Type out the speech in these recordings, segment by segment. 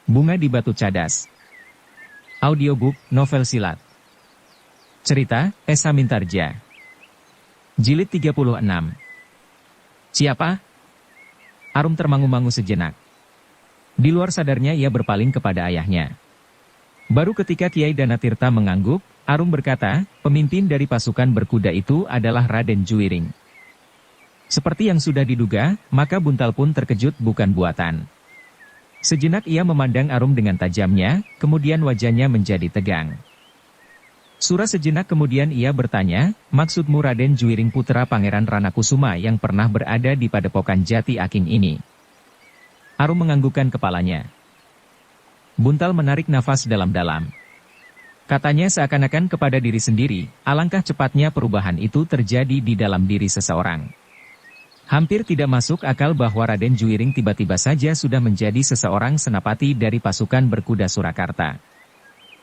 Bunga di Batu Cadas. Audiobook, novel silat. Cerita, Esa Mintarja. Jilid 36. Siapa? Arum termangu-mangu sejenak. Di luar sadarnya ia berpaling kepada ayahnya. Baru ketika Kiai Danatirta mengangguk, Arum berkata, pemimpin dari pasukan berkuda itu adalah Raden Juwiring. Seperti yang sudah diduga, maka Buntal pun terkejut bukan buatan. Sejenak ia memandang Arum dengan tajamnya, kemudian wajahnya menjadi tegang. Sura sejenak kemudian ia bertanya, maksudmu Raden Juwiring putra Pangeran Ranakusuma yang pernah berada di padepokan Jati Aking ini? Arum menganggukkan kepalanya. Buntal menarik nafas dalam-dalam. Katanya seakan-akan kepada diri sendiri, alangkah cepatnya perubahan itu terjadi di dalam diri seseorang. Hampir tidak masuk akal bahwa Raden Juwiring tiba-tiba saja sudah menjadi seseorang senapati dari pasukan berkuda Surakarta.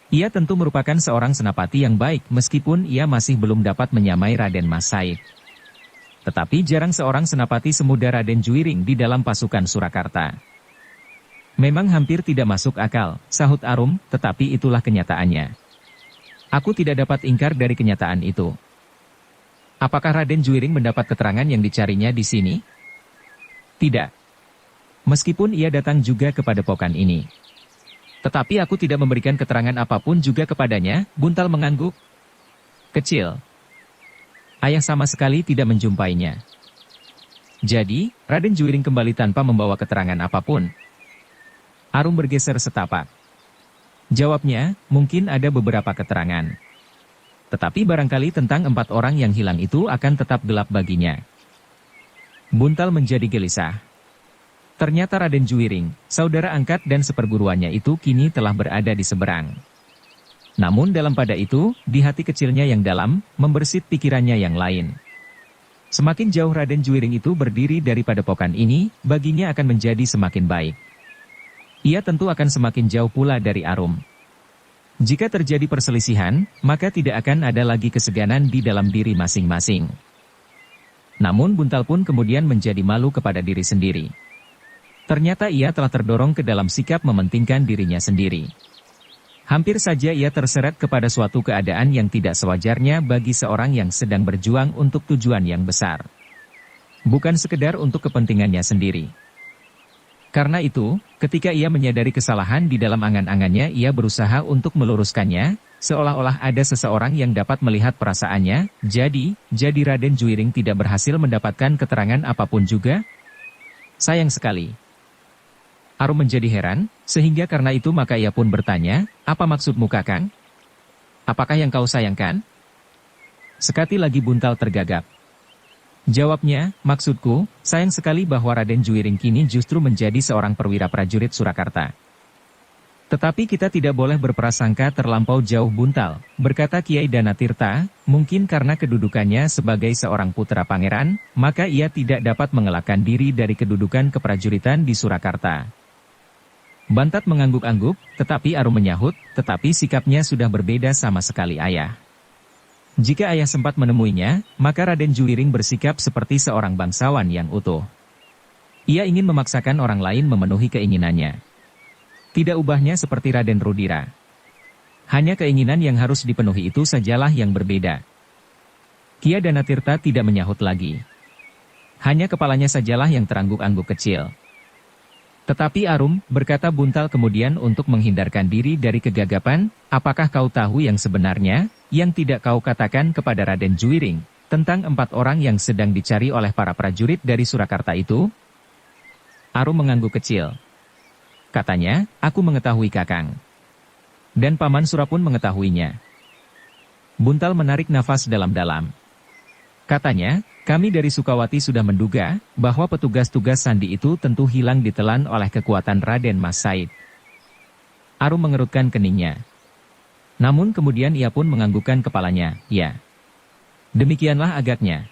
Ia tentu merupakan seorang senapati yang baik meskipun ia masih belum dapat menyamai Raden Mas Said. Tetapi jarang seorang senapati semuda Raden Juwiring di dalam pasukan Surakarta. Memang hampir tidak masuk akal, sahut Arum, tetapi itulah kenyataannya. Aku tidak dapat ingkar dari kenyataan itu. Apakah Raden Juwiring mendapat keterangan yang dicarinya di sini? Tidak. Meskipun ia datang juga kepada pokan ini. Tetapi aku tidak memberikan keterangan apapun juga kepadanya, Buntal mengangguk. Kecil. Ayah sama sekali tidak menjumpainya. Jadi, Raden Juwiring kembali tanpa membawa keterangan apapun. Arum bergeser setapak. Jawabnya, mungkin ada beberapa keterangan. Tetapi barangkali tentang 4 orang yang hilang itu akan tetap gelap baginya. Buntal menjadi gelisah. Ternyata Raden Juwiring, saudara angkat dan seperguruannya itu kini telah berada di seberang. Namun dalam pada itu, di hati kecilnya yang dalam, membersit pikirannya yang lain. Semakin jauh Raden Juwiring itu berdiri dari padepokan ini, baginya akan menjadi semakin baik. Ia tentu akan semakin jauh pula dari Arum. Jika terjadi perselisihan, maka tidak akan ada lagi keseganan di dalam diri masing-masing. Namun Buntal pun kemudian menjadi malu kepada diri sendiri. Ternyata ia telah terdorong ke dalam sikap mementingkan dirinya sendiri. Hampir saja ia terseret kepada suatu keadaan yang tidak sewajarnya bagi seorang yang sedang berjuang untuk tujuan yang besar. Bukan sekedar untuk kepentingannya sendiri. Karena itu, ketika ia menyadari kesalahan di dalam angan-angannya ia berusaha untuk meluruskannya, seolah-olah ada seseorang yang dapat melihat perasaannya, jadi Raden Juwiring tidak berhasil mendapatkan keterangan apapun juga? Sayang sekali. Arum menjadi heran, sehingga karena itu maka ia pun bertanya, apa maksudmu Kakang? Apakah yang kau sayangkan? Sekali lagi Buntal tergagap. Jawabnya, maksudku, sayang sekali bahwa Raden Juwiring kini justru menjadi seorang perwira prajurit Surakarta. Tetapi kita tidak boleh berprasangka terlampau jauh Buntal, berkata Kiai Danatirta, mungkin karena kedudukannya sebagai seorang putra pangeran, maka ia tidak dapat mengelakkan diri dari kedudukan keprajuritan di Surakarta. Bantat mengangguk-angguk, tetapi Arum menyahut, tetapi sikapnya sudah berbeda sama sekali ayah. Jika ayah sempat menemuinya, maka Raden Juwiring bersikap seperti seorang bangsawan yang utuh. Ia ingin memaksakan orang lain memenuhi keinginannya. Tidak ubahnya seperti Raden Rudira. Hanya keinginan yang harus dipenuhi itu sajalah yang berbeda. Kiai Danatirta tidak menyahut lagi. Hanya kepalanya sajalah yang terangguk-angguk kecil. Tetapi Arum, berkata Buntal kemudian untuk menghindarkan diri dari kegagapan, apakah kau tahu yang sebenarnya, yang tidak kau katakan kepada Raden Juwiring, tentang 4 orang yang sedang dicari oleh para prajurit dari Surakarta itu? Arum mengangguk kecil. Katanya, aku mengetahui Kakang. Dan Paman Sura pun mengetahuinya. Buntal menarik nafas dalam-dalam. Katanya, kami dari Sukawati sudah menduga, bahwa petugas-tugas sandi itu tentu hilang ditelan oleh kekuatan Raden Mas Said. Arum mengerutkan keningnya. Namun kemudian ia pun menganggukkan kepalanya, ya. Demikianlah agaknya.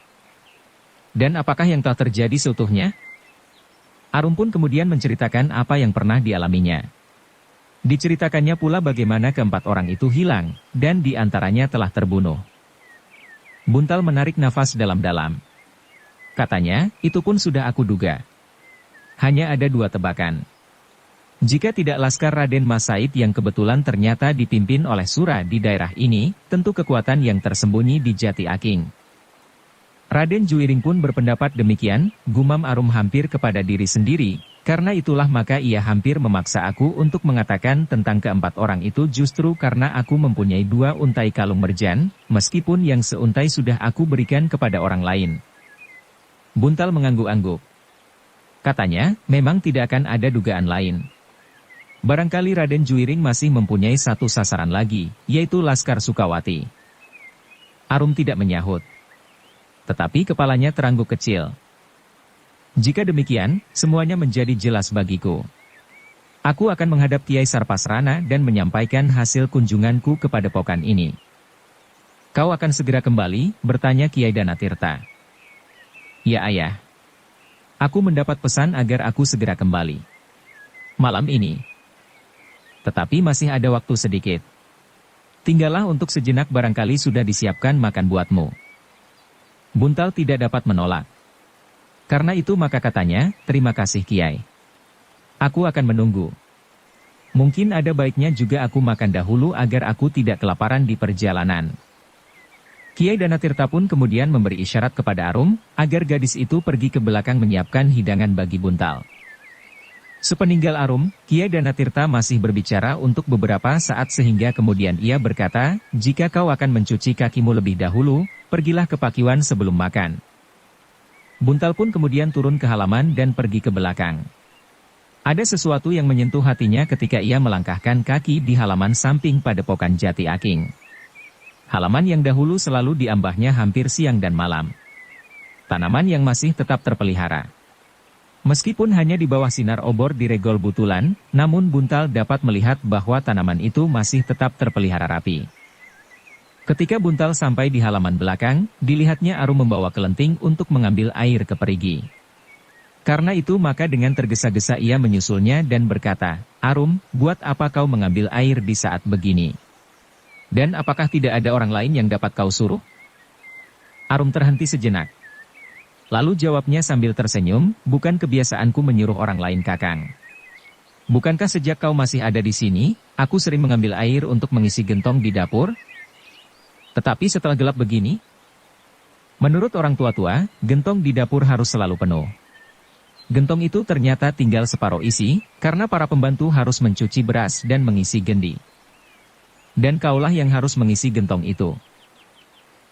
Dan apakah yang telah terjadi seutuhnya? Arum pun kemudian menceritakan apa yang pernah dialaminya. Diceritakannya pula bagaimana ke-4 orang itu hilang, dan di antaranya telah terbunuh. Buntal menarik nafas dalam-dalam. Katanya, itu pun sudah aku duga. Hanya ada 2 tebakan. Jika tidak laskar Raden Mas Said yang kebetulan ternyata dipimpin oleh Sura di daerah ini, tentu kekuatan yang tersembunyi di Jati Aking. Raden Juiring pun berpendapat demikian, gumam Arum hampir kepada diri sendiri, karena itulah maka ia hampir memaksa aku untuk mengatakan tentang keempat orang itu justru karena aku mempunyai 2 untai kalung merjan, meskipun yang seuntai sudah aku berikan kepada orang lain. Buntal mengangguk-angguk. Katanya, memang tidak akan ada dugaan lain. Barangkali Raden Juiring masih mempunyai satu sasaran lagi, yaitu Laskar Sukawati. Arum tidak menyahut. Tetapi kepalanya terangguk kecil. Jika demikian, semuanya menjadi jelas bagiku. Aku akan menghadap Kiai Sarpasrana dan menyampaikan hasil kunjunganku kepada Pokan ini. Kau akan segera kembali, bertanya Kiai Danatirta. Ya ayah. Aku mendapat pesan agar aku segera kembali. Malam ini. Tetapi masih ada waktu sedikit. Tinggallah untuk sejenak barangkali sudah disiapkan makan buatmu. Buntal tidak dapat menolak. Karena itu maka katanya, terima kasih Kiai. Aku akan menunggu. Mungkin ada baiknya juga aku makan dahulu agar aku tidak kelaparan di perjalanan. Kiai Danatirta pun kemudian memberi isyarat kepada Arum, agar gadis itu pergi ke belakang menyiapkan hidangan bagi Buntal. Sepeninggal Arum, Kiai Danatirta masih berbicara untuk beberapa saat sehingga kemudian ia berkata, jika kau akan mencuci kakimu lebih dahulu, pergilah ke Pakiwan sebelum makan. Buntal pun kemudian turun ke halaman dan pergi ke belakang. Ada sesuatu yang menyentuh hatinya ketika ia melangkahkan kaki di halaman samping Padepokan Jati Aking. Halaman yang dahulu selalu diambahnya hampir siang dan malam. Tanaman yang masih tetap terpelihara. Meskipun hanya di bawah sinar obor di regol butulan, namun Buntal dapat melihat bahwa tanaman itu masih tetap terpelihara rapi. Ketika Buntal sampai di halaman belakang, dilihatnya Arum membawa kelenting untuk mengambil air ke perigi. Karena itu maka dengan tergesa-gesa ia menyusulnya dan berkata, Arum, buat apa kau mengambil air di saat begini? Dan apakah tidak ada orang lain yang dapat kau suruh? Arum terhenti sejenak. Lalu jawabnya sambil tersenyum, bukan kebiasaanku menyuruh orang lain Kakang. Bukankah sejak kau masih ada di sini, aku sering mengambil air untuk mengisi gentong di dapur? Tetapi setelah gelap begini, menurut orang tua-tua, gentong di dapur harus selalu penuh. Gentong itu ternyata tinggal separuh isi, karena para pembantu harus mencuci beras dan mengisi gendi. Dan kaulah yang harus mengisi gentong itu.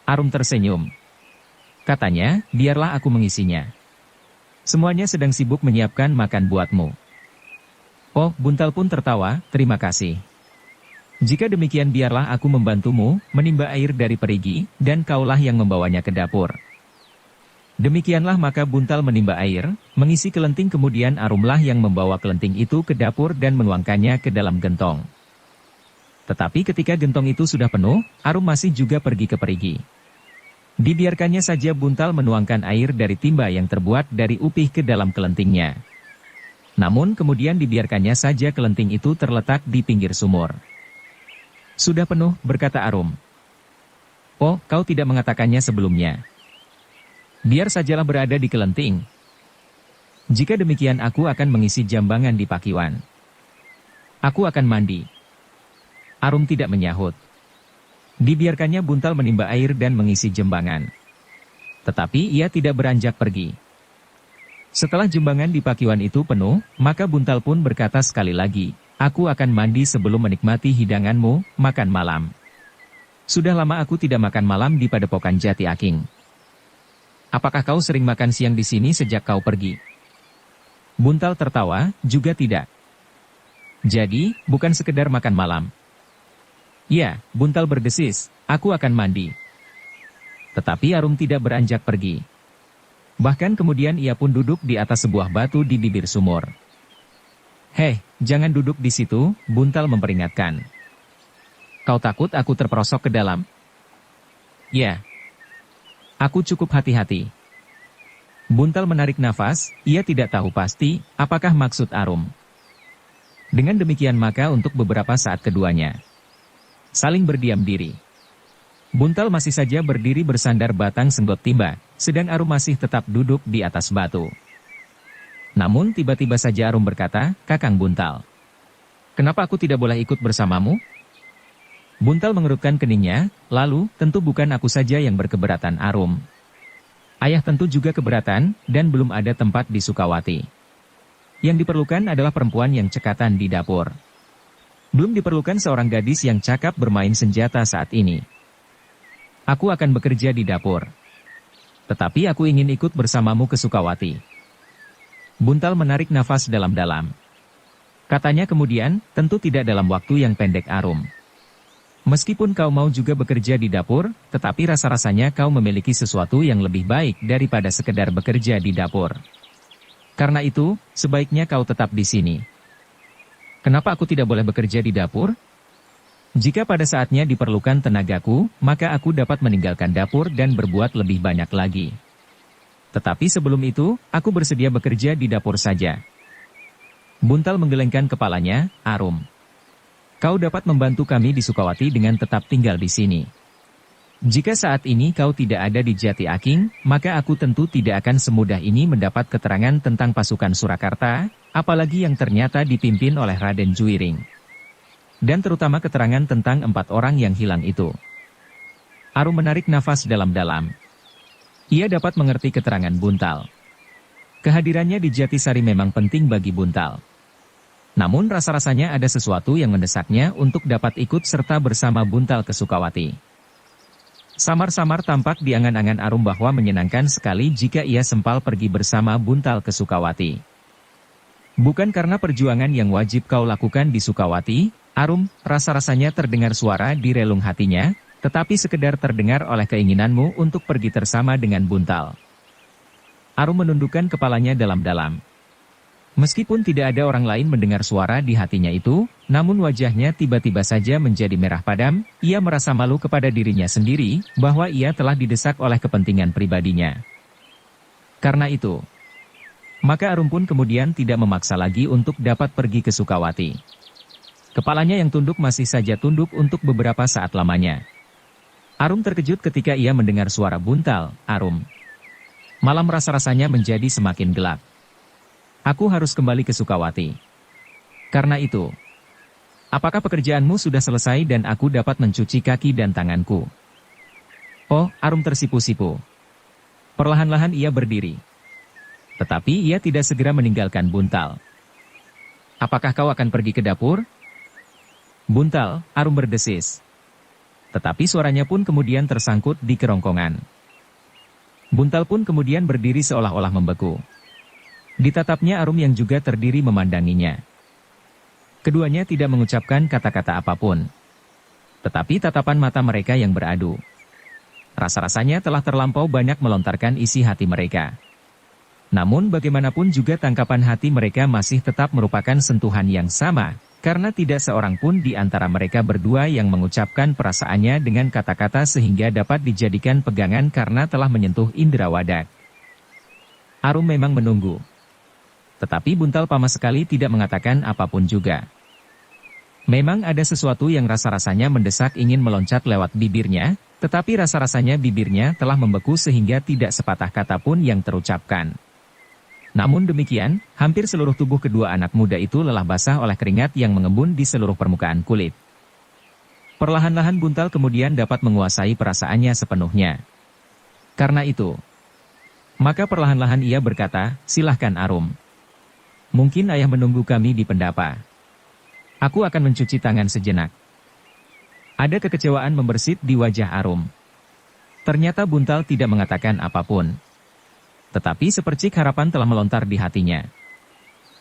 Arum tersenyum. Katanya, biarlah aku mengisinya. Semuanya sedang sibuk menyiapkan makan buatmu. Oh, Buntal pun tertawa, terima kasih. Jika demikian biarlah aku membantumu, menimba air dari perigi, dan kaulah yang membawanya ke dapur. Demikianlah maka Buntal menimba air, mengisi kelenting kemudian Arumlah yang membawa kelenting itu ke dapur dan menuangkannya ke dalam gentong. Tetapi ketika gentong itu sudah penuh, Arum masih juga pergi ke perigi. Dibiarkannya saja Buntal menuangkan air dari timba yang terbuat dari upih ke dalam kelentingnya. Namun kemudian dibiarkannya saja kelenting itu terletak di pinggir sumur. Sudah penuh, berkata Arum. Oh, kau tidak mengatakannya sebelumnya. Biar sajalah berada di kelenting. Jika demikian aku akan mengisi jambangan di Pakiwan. Aku akan mandi. Arum tidak menyahut. Dibiarkannya Buntal menimba air dan mengisi jembangan. Tetapi ia tidak beranjak pergi. Setelah jembangan di Pakiwan itu penuh, maka Buntal pun berkata sekali lagi, aku akan mandi sebelum menikmati hidanganmu, makan malam. Sudah lama aku tidak makan malam di Padepokan Jati Aking. Apakah kau sering makan siang di sini sejak kau pergi? Buntal tertawa, juga tidak. Jadi, bukan sekedar makan malam. Ya, Buntal berdesis, aku akan mandi. Tetapi Arum tidak beranjak pergi. Bahkan kemudian ia pun duduk di atas sebuah batu di bibir sumur. Hei, jangan duduk di situ, Buntal memperingatkan. Kau takut aku terperosok ke dalam? Ya. Aku cukup hati-hati. Buntal menarik nafas, ia tidak tahu pasti, apakah maksud Arum. Dengan demikian maka untuk beberapa saat keduanya saling berdiam diri. Buntal masih saja berdiri bersandar batang senggot timba, sedang Arum masih tetap duduk di atas batu. Namun tiba-tiba saja Arum berkata, Kakang Buntal. Kenapa aku tidak boleh ikut bersamamu? Buntal mengerutkan keningnya, lalu, tentu bukan aku saja yang berkeberatan Arum. Ayah tentu juga keberatan, dan belum ada tempat di Sukawati. Yang diperlukan adalah perempuan yang cekatan di dapur. Belum diperlukan seorang gadis yang cakap bermain senjata saat ini. Aku akan bekerja di dapur. Tetapi aku ingin ikut bersamamu ke Sukawati. Buntal menarik nafas dalam-dalam. Katanya kemudian, tentu tidak dalam waktu yang pendek Arum. Meskipun kau mau juga bekerja di dapur, tetapi rasa-rasanya kau memiliki sesuatu yang lebih baik daripada sekedar bekerja di dapur. Karena itu, sebaiknya kau tetap di sini. Kenapa aku tidak boleh bekerja di dapur? Jika pada saatnya diperlukan tenagaku, maka aku dapat meninggalkan dapur dan berbuat lebih banyak lagi. Tetapi sebelum itu, aku bersedia bekerja di dapur saja. Buntal menggelengkan kepalanya, Arum. Kau dapat membantu kami di Sukawati dengan tetap tinggal di sini. Jika saat ini kau tidak ada di Jati Aking, maka aku tentu tidak akan semudah ini mendapat keterangan tentang pasukan Surakarta, apalagi yang ternyata dipimpin oleh Raden Juiring. Dan terutama keterangan tentang 4 orang yang hilang itu. Arum menarik nafas dalam-dalam. Ia dapat mengerti keterangan Buntal. Kehadirannya di Jatisari memang penting bagi Buntal. Namun rasa-rasanya ada sesuatu yang mendesaknya untuk dapat ikut serta bersama Buntal ke Sukawati. Samar-samar tampak di angan-angan Arum bahwa menyenangkan sekali jika ia sempal pergi bersama Buntal ke Sukawati. Bukan karena perjuangan yang wajib kau lakukan di Sukawati, Arum, rasa-rasanya terdengar suara di relung hatinya, tetapi sekedar terdengar oleh keinginanmu untuk pergi bersama dengan Buntal. Arum menundukkan kepalanya dalam-dalam. Meskipun tidak ada orang lain mendengar suara di hatinya itu, namun wajahnya tiba-tiba saja menjadi merah padam, ia merasa malu kepada dirinya sendiri, bahwa ia telah didesak oleh kepentingan pribadinya. Karena itu, maka Arum pun kemudian tidak memaksa lagi untuk dapat pergi ke Sukawati. Kepalanya yang tunduk masih saja tunduk untuk beberapa saat lamanya. Arum terkejut ketika ia mendengar suara Buntal, Arum. Malam rasa-rasanya menjadi semakin gelap. Aku harus kembali ke Sukawati. Karena itu, apakah pekerjaanmu sudah selesai dan aku dapat mencuci kaki dan tanganku? Oh, Arum tersipu-sipu. Perlahan-lahan ia berdiri. Tetapi ia tidak segera meninggalkan Buntal. Apakah kau akan pergi ke dapur? Buntal, Arum berdesis. Tetapi suaranya pun kemudian tersangkut di kerongkongan. Buntal pun kemudian berdiri seolah-olah membeku. Ditatapnya Arum yang juga terdiri memandanginya. Keduanya tidak mengucapkan kata-kata apapun. Tetapi tatapan mata mereka yang beradu. Rasa-rasanya telah terlampau banyak melontarkan isi hati mereka. Namun bagaimanapun juga tangkapan hati mereka masih tetap merupakan sentuhan yang sama, karena tidak seorang pun di antara mereka berdua yang mengucapkan perasaannya dengan kata-kata sehingga dapat dijadikan pegangan karena telah menyentuh indera wadak. Arum memang menunggu. Tetapi Buntal sama sekali tidak mengatakan apapun juga. Memang ada sesuatu yang rasa-rasanya mendesak ingin meloncat lewat bibirnya, tetapi rasa-rasanya bibirnya telah membeku sehingga tidak sepatah kata pun yang terucapkan. Namun demikian, hampir seluruh tubuh kedua anak muda itu lelah basah oleh keringat yang mengembun di seluruh permukaan kulit. Perlahan-lahan Buntal kemudian dapat menguasai perasaannya sepenuhnya. Karena itu, maka perlahan-lahan ia berkata, silahkan Arum. Mungkin ayah menunggu kami di pendapa. Aku akan mencuci tangan sejenak. Ada kekecewaan membersit di wajah Arum. Ternyata Buntal tidak mengatakan apapun. Tetapi sepercik harapan telah melontar di hatinya.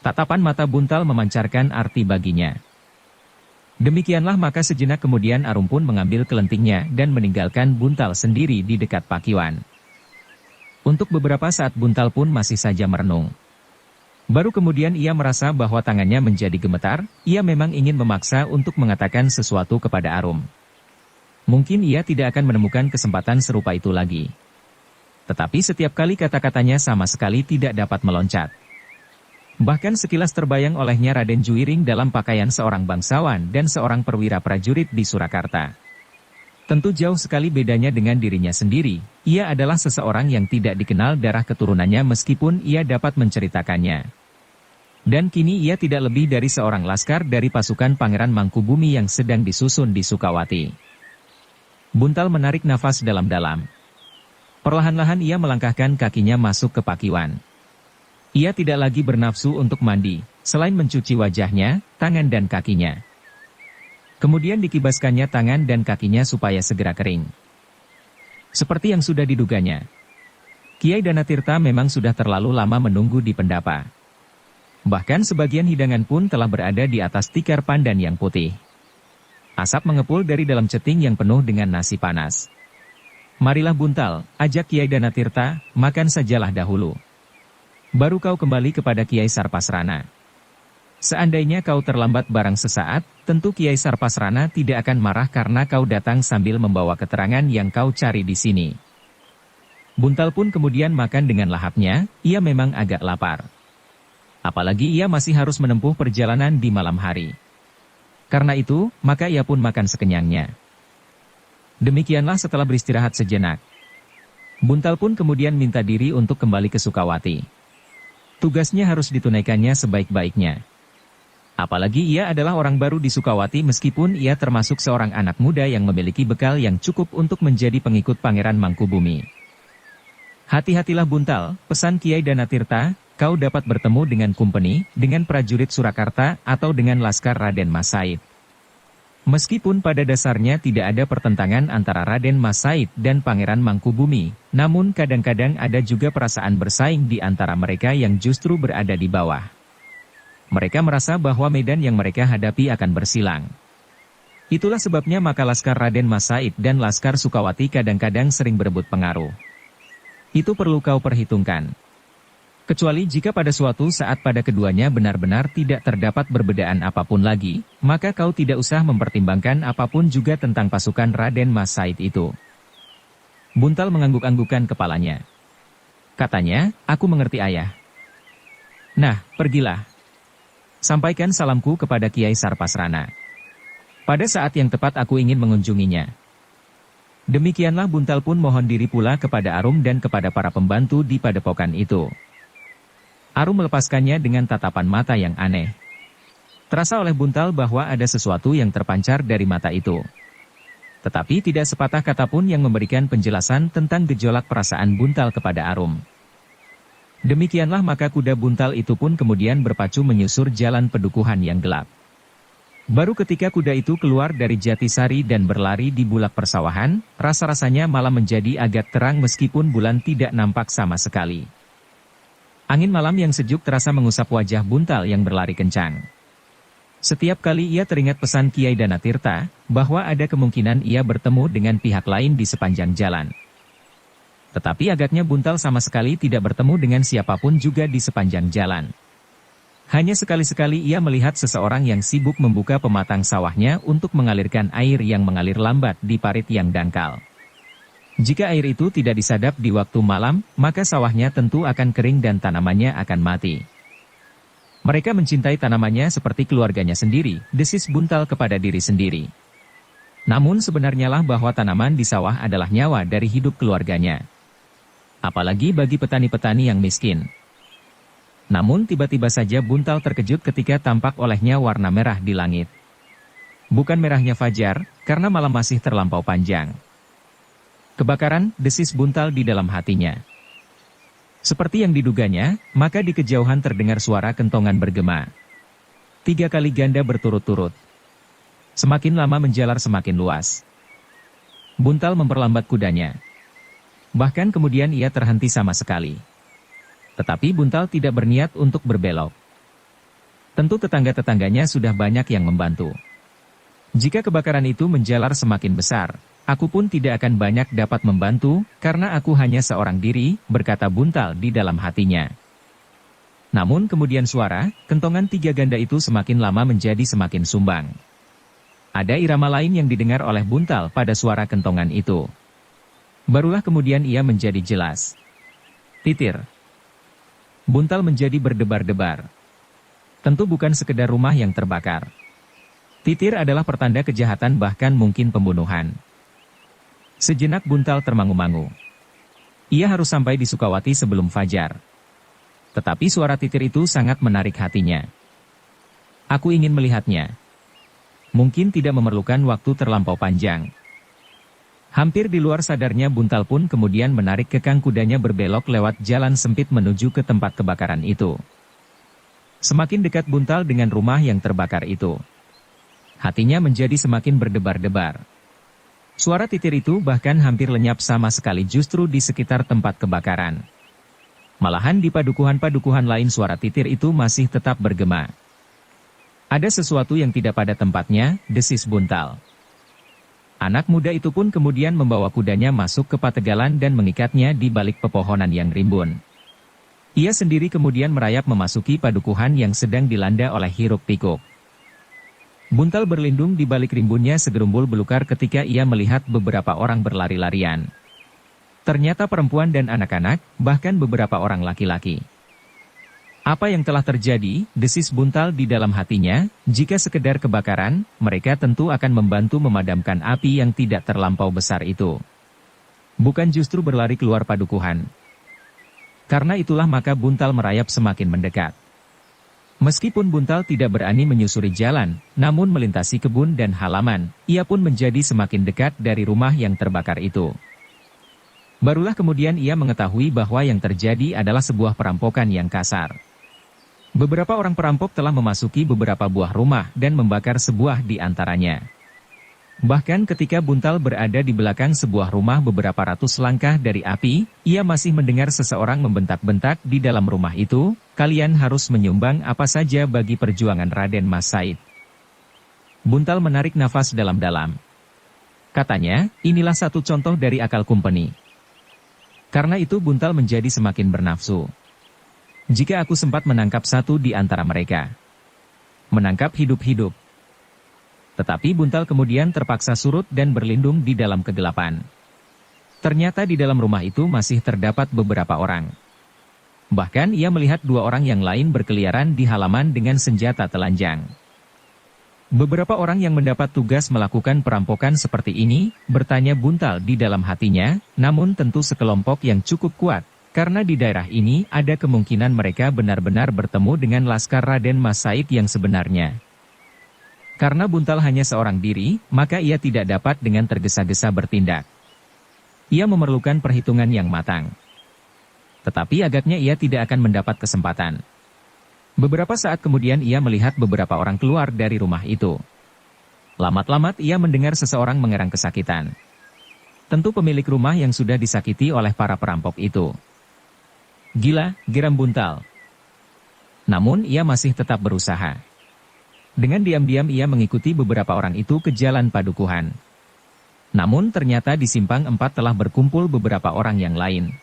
Tatapan mata Buntal memancarkan arti baginya. Demikianlah maka sejenak kemudian Arum pun mengambil kelentingnya dan meninggalkan Buntal sendiri di dekat pakiwan. Untuk beberapa saat Buntal pun masih saja merenung. Baru kemudian ia merasa bahwa tangannya menjadi gemetar, ia memang ingin memaksa untuk mengatakan sesuatu kepada Arum. Mungkin ia tidak akan menemukan kesempatan serupa itu lagi. Tetapi setiap kali kata-katanya sama sekali tidak dapat meloncat. Bahkan sekilas terbayang olehnya Raden Juiring dalam pakaian seorang bangsawan dan seorang perwira prajurit di Surakarta. Tentu jauh sekali bedanya dengan dirinya sendiri, ia adalah seseorang yang tidak dikenal darah keturunannya meskipun ia dapat menceritakannya. Dan kini ia tidak lebih dari seorang laskar dari pasukan Pangeran Mangkubumi yang sedang disusun di Sukawati. Buntal menarik nafas dalam-dalam. Perlahan-lahan ia melangkahkan kakinya masuk ke pakiwan. Ia tidak lagi bernafsu untuk mandi, selain mencuci wajahnya, tangan dan kakinya. Kemudian dikibaskannya tangan dan kakinya supaya segera kering. Seperti yang sudah diduganya, Kiai Danatirta memang sudah terlalu lama menunggu di pendapa. Bahkan sebagian hidangan pun telah berada di atas tikar pandan yang putih. Asap mengepul dari dalam ceting yang penuh dengan nasi panas. Marilah Buntal, ajak Kiai Danatirta, makan sajalah dahulu. Baru kau kembali kepada Kiai Sarpasrana. Seandainya kau terlambat barang sesaat, tentu Kiai Sarpasrana tidak akan marah karena kau datang sambil membawa keterangan yang kau cari di sini. Buntal pun kemudian makan dengan lahapnya, ia memang agak lapar. Apalagi ia masih harus menempuh perjalanan di malam hari. Karena itu, maka ia pun makan sekenyangnya. Demikianlah setelah beristirahat sejenak. Buntal pun kemudian minta diri untuk kembali ke Sukawati. Tugasnya harus ditunaikannya sebaik-baiknya. Apalagi ia adalah orang baru di Sukawati meskipun ia termasuk seorang anak muda yang memiliki bekal yang cukup untuk menjadi pengikut Pangeran Mangkubumi. Hati-hatilah Buntal, pesan Kiai Danatirta, kau dapat bertemu dengan kumpeni, dengan prajurit Surakarta, atau dengan laskar Raden Mas Said. Meskipun pada dasarnya tidak ada pertentangan antara Raden Mas Said dan Pangeran Mangkubumi, namun kadang-kadang ada juga perasaan bersaing di antara mereka yang justru berada di bawah. Mereka merasa bahwa medan yang mereka hadapi akan bersilang. Itulah sebabnya maka laskar Raden Mas Said dan laskar Sukawati kadang-kadang sering berebut pengaruh. Itu perlu kau perhitungkan. Kecuali jika pada suatu saat pada keduanya benar-benar tidak terdapat perbedaan apapun lagi, maka kau tidak usah mempertimbangkan apapun juga tentang pasukan Raden Mas Said itu. Buntal mengangguk-anggukkan kepalanya. Katanya, aku mengerti ayah. Nah, pergilah. Sampaikan salamku kepada Kiai Sarpasrana. Pada saat yang tepat aku ingin mengunjunginya. Demikianlah Buntal pun mohon diri pula kepada Arum dan kepada para pembantu di padepokan itu. Arum melepaskannya dengan tatapan mata yang aneh. Terasa oleh Buntal bahwa ada sesuatu yang terpancar dari mata itu. Tetapi tidak sepatah kata pun yang memberikan penjelasan tentang gejolak perasaan Buntal kepada Arum. Demikianlah maka kuda Buntal itu pun kemudian berpacu menyusur jalan pedukuhan yang gelap. Baru ketika kuda itu keluar dari Jatisari dan berlari di bulak persawahan, rasa-rasanya malah menjadi agak terang meskipun bulan tidak nampak sama sekali. Angin malam yang sejuk terasa mengusap wajah Buntal yang berlari kencang. Setiap kali ia teringat pesan Kiai Danatirta, bahwa ada kemungkinan ia bertemu dengan pihak lain di sepanjang jalan. Tetapi agaknya Buntal sama sekali tidak bertemu dengan siapapun juga di sepanjang jalan. Hanya sekali-sekali ia melihat seseorang yang sibuk membuka pematang sawahnya untuk mengalirkan air yang mengalir lambat di parit yang dangkal. Jika air itu tidak disadap di waktu malam, maka sawahnya tentu akan kering dan tanamannya akan mati. Mereka mencintai tanamannya seperti keluarganya sendiri, desis Buntal kepada diri sendiri. Namun sebenarnya lah bahwa tanaman di sawah adalah nyawa dari hidup keluarganya. Apalagi bagi petani-petani yang miskin. Namun tiba-tiba saja Buntal terkejut ketika tampak olehnya warna merah di langit. Bukan merahnya fajar, karena malam masih terlampau panjang. Kebakaran, desis Buntal di dalam hatinya. Seperti yang diduganya, maka di kejauhan terdengar suara kentongan bergema. 3 kali ganda berturut-turut. Semakin lama menjalar semakin luas. Buntal memperlambat kudanya. Bahkan kemudian ia terhenti sama sekali. Tetapi Buntal tidak berniat untuk berbelok. Tentu tetangga-tetangganya sudah banyak yang membantu. Jika kebakaran itu menjalar semakin besar, aku pun tidak akan banyak dapat membantu, karena aku hanya seorang diri, berkata Buntal di dalam hatinya. Namun kemudian suara, kentongan 3 ganda itu semakin lama menjadi semakin sumbang. Ada irama lain yang didengar oleh Buntal pada suara kentongan itu. Barulah kemudian ia menjadi jelas. Titir. Buntal menjadi berdebar-debar. Tentu bukan sekedar rumah yang terbakar. Titir adalah pertanda kejahatan bahkan mungkin pembunuhan. Sejenak Buntal termangu-mangu. Ia harus sampai di Sukawati sebelum fajar. Tetapi suara titir itu sangat menarik hatinya. Aku ingin melihatnya. Mungkin tidak memerlukan waktu terlampau panjang. Hampir di luar sadarnya Buntal pun kemudian menarik kekang kudanya berbelok lewat jalan sempit menuju ke tempat kebakaran itu. Semakin dekat Buntal dengan rumah yang terbakar itu, hatinya menjadi semakin berdebar-debar. Suara titir itu bahkan hampir lenyap sama sekali justru di sekitar tempat kebakaran. Malahan di padukuhan-padukuhan lain suara titir itu masih tetap bergema. Ada sesuatu yang tidak pada tempatnya, desis Buntal. Anak muda itu pun kemudian membawa kudanya masuk ke pategalan dan mengikatnya di balik pepohonan yang rimbun. Ia sendiri kemudian merayap memasuki padukuhan yang sedang dilanda oleh hiruk-pikuk. Buntal berlindung di balik rimbunnya segerumbul belukar ketika ia melihat beberapa orang berlari-larian. Ternyata perempuan dan anak-anak, bahkan beberapa orang laki-laki. Apa yang telah terjadi, desis Buntal di dalam hatinya, jika sekedar kebakaran, mereka tentu akan membantu memadamkan api yang tidak terlampau besar itu. Bukan justru berlari keluar padukuhan. Karena itulah maka Buntal merayap semakin mendekat. Meskipun Buntal tidak berani menyusuri jalan, namun melintasi kebun dan halaman, ia pun menjadi semakin dekat dari rumah yang terbakar itu. Barulah kemudian ia mengetahui bahwa yang terjadi adalah sebuah perampokan yang kasar. Beberapa orang perampok telah memasuki beberapa buah rumah dan membakar sebuah di antaranya. Bahkan ketika Buntal berada di belakang sebuah rumah beberapa ratus langkah dari api, ia masih mendengar seseorang membentak-bentak di dalam rumah itu, "Kalian harus menyumbang apa saja bagi perjuangan Raden Mas Said." Buntal menarik nafas dalam-dalam. Katanya, inilah satu contoh dari akal kumpeni. Karena itu Buntal menjadi semakin bernafsu. Jika aku sempat menangkap satu di antara mereka. Menangkap hidup-hidup. Tetapi Buntal kemudian terpaksa surut dan berlindung di dalam kegelapan. Ternyata di dalam rumah itu masih terdapat beberapa orang. Bahkan ia melihat dua orang yang lain berkeliaran di halaman dengan senjata telanjang. Beberapa orang yang mendapat tugas melakukan perampokan seperti ini, bertanya Buntal di dalam hatinya, namun tentu sekelompok yang cukup kuat. Karena di daerah ini ada kemungkinan mereka benar-benar bertemu dengan laskar Raden Mas Said yang sebenarnya. Karena Buntal hanya seorang diri, maka ia tidak dapat dengan tergesa-gesa bertindak. Ia memerlukan perhitungan yang matang. Tetapi agaknya ia tidak akan mendapat kesempatan. Beberapa saat kemudian ia melihat beberapa orang keluar dari rumah itu. Lamat-lamat ia mendengar seseorang mengerang kesakitan. Tentu pemilik rumah yang sudah disakiti oleh para perampok itu. "Gila," geram Buntal. Namun ia masih tetap berusaha. Dengan diam-diam ia mengikuti beberapa orang itu ke jalan padukuhan. Namun ternyata di simpang 4 telah berkumpul beberapa orang yang lain.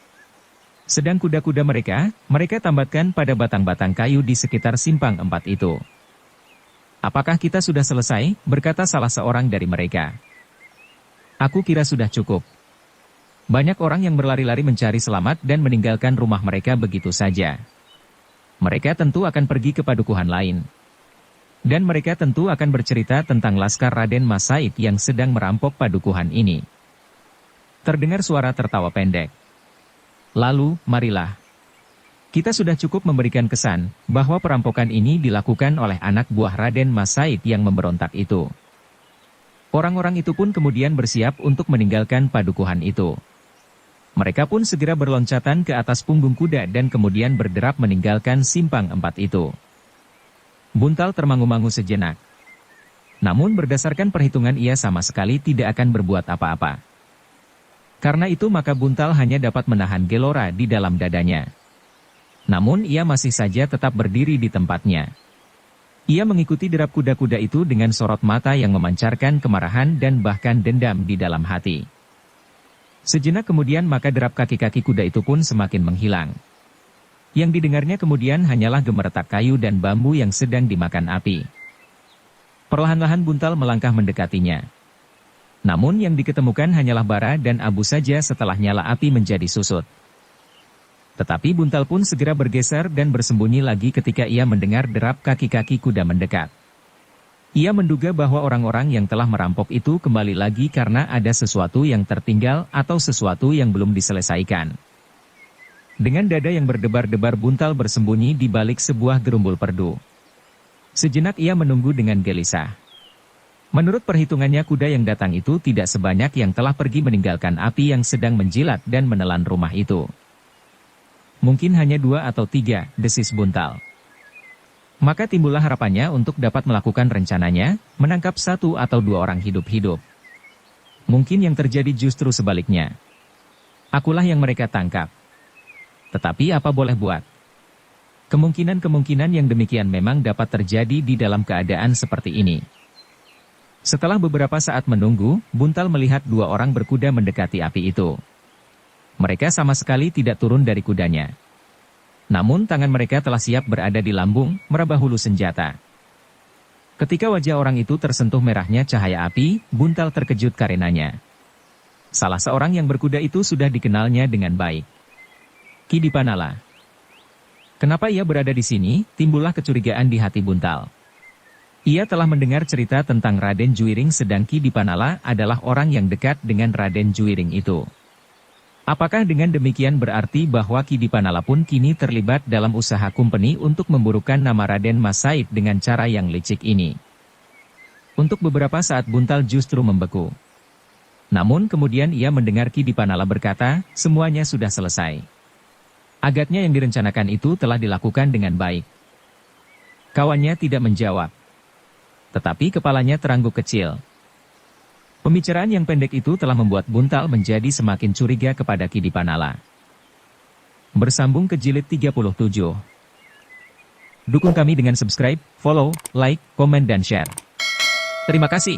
Sedang kuda-kuda mereka tambatkan pada batang-batang kayu di sekitar simpang 4 itu. "Apakah kita sudah selesai?" berkata salah seorang dari mereka. "Aku kira sudah cukup." Banyak orang yang berlari-lari mencari selamat dan meninggalkan rumah mereka begitu saja. Mereka tentu akan pergi ke padukuhan lain. Dan mereka tentu akan bercerita tentang laskar Raden Mas Said yang sedang merampok padukuhan ini. Terdengar suara tertawa pendek. "Lalu, marilah. Kita sudah cukup memberikan kesan bahwa perampokan ini dilakukan oleh anak buah Raden Mas Said yang memberontak itu." Orang-orang itu pun kemudian bersiap untuk meninggalkan padukuhan itu. Mereka pun segera berloncatan ke atas punggung kuda dan kemudian berderap meninggalkan simpang 4 itu. Buntal termangu-mangu sejenak. Namun berdasarkan perhitungan ia sama sekali tidak akan berbuat apa-apa. Karena itu maka Buntal hanya dapat menahan gelora di dalam dadanya. Namun ia masih saja tetap berdiri di tempatnya. Ia mengikuti derap kuda-kuda itu dengan sorot mata yang memancarkan kemarahan dan bahkan dendam di dalam hati. Sejenak kemudian maka derap kaki-kaki kuda itu pun semakin menghilang. Yang didengarnya kemudian hanyalah gemeretak kayu dan bambu yang sedang dimakan api. Perlahan-lahan Buntal melangkah mendekatinya. Namun yang diketemukan hanyalah bara dan abu saja setelah nyala api menjadi susut. Tetapi Buntal pun segera bergeser dan bersembunyi lagi ketika ia mendengar derap kaki-kaki kuda mendekat. Ia menduga bahwa orang-orang yang telah merampok itu kembali lagi karena ada sesuatu yang tertinggal atau sesuatu yang belum diselesaikan. Dengan dada yang berdebar-debar Buntal bersembunyi di balik sebuah gerumbul perdu. Sejenak ia menunggu dengan gelisah. Menurut perhitungannya kuda yang datang itu tidak sebanyak yang telah pergi meninggalkan api yang sedang menjilat dan menelan rumah itu. Mungkin hanya 2 atau 3, desis Buntal. Maka timbullah harapannya untuk dapat melakukan rencananya, menangkap 1 atau 2 orang hidup-hidup. Mungkin yang terjadi justru sebaliknya. Akulah yang mereka tangkap. Tetapi apa boleh buat? Kemungkinan-kemungkinan yang demikian memang dapat terjadi di dalam keadaan seperti ini. Setelah beberapa saat menunggu, Buntal melihat 2 orang berkuda mendekati api itu. Mereka sama sekali tidak turun dari kudanya. Namun tangan mereka telah siap berada di lambung, meraba hulu senjata. Ketika wajah orang itu tersentuh merahnya cahaya api, Buntal terkejut karenanya. Salah seorang yang berkuda itu sudah dikenalnya dengan baik. Ki Dipanala. Kenapa ia berada di sini? Timbullah kecurigaan di hati Buntal. Ia telah mendengar cerita tentang Raden Juwiring, sedang Ki Dipanala adalah orang yang dekat dengan Raden Juwiring itu. Apakah dengan demikian berarti bahwa Ki Dipanala pun kini terlibat dalam usaha kumpeni untuk memburukkan nama Raden Mas Said dengan cara yang licik ini? Untuk beberapa saat Buntal justru membeku. Namun kemudian ia mendengar Ki Dipanala berkata, semuanya sudah selesai. Agaknya yang direncanakan itu telah dilakukan dengan baik. Kawannya tidak menjawab. Tetapi kepalanya terangguk kecil. Pembicaraan yang pendek itu telah membuat Buntal menjadi semakin curiga kepada Ki Dipanala. Bersambung ke jilid 37. Dukung kami dengan subscribe, follow, like, komen dan share. Terima kasih.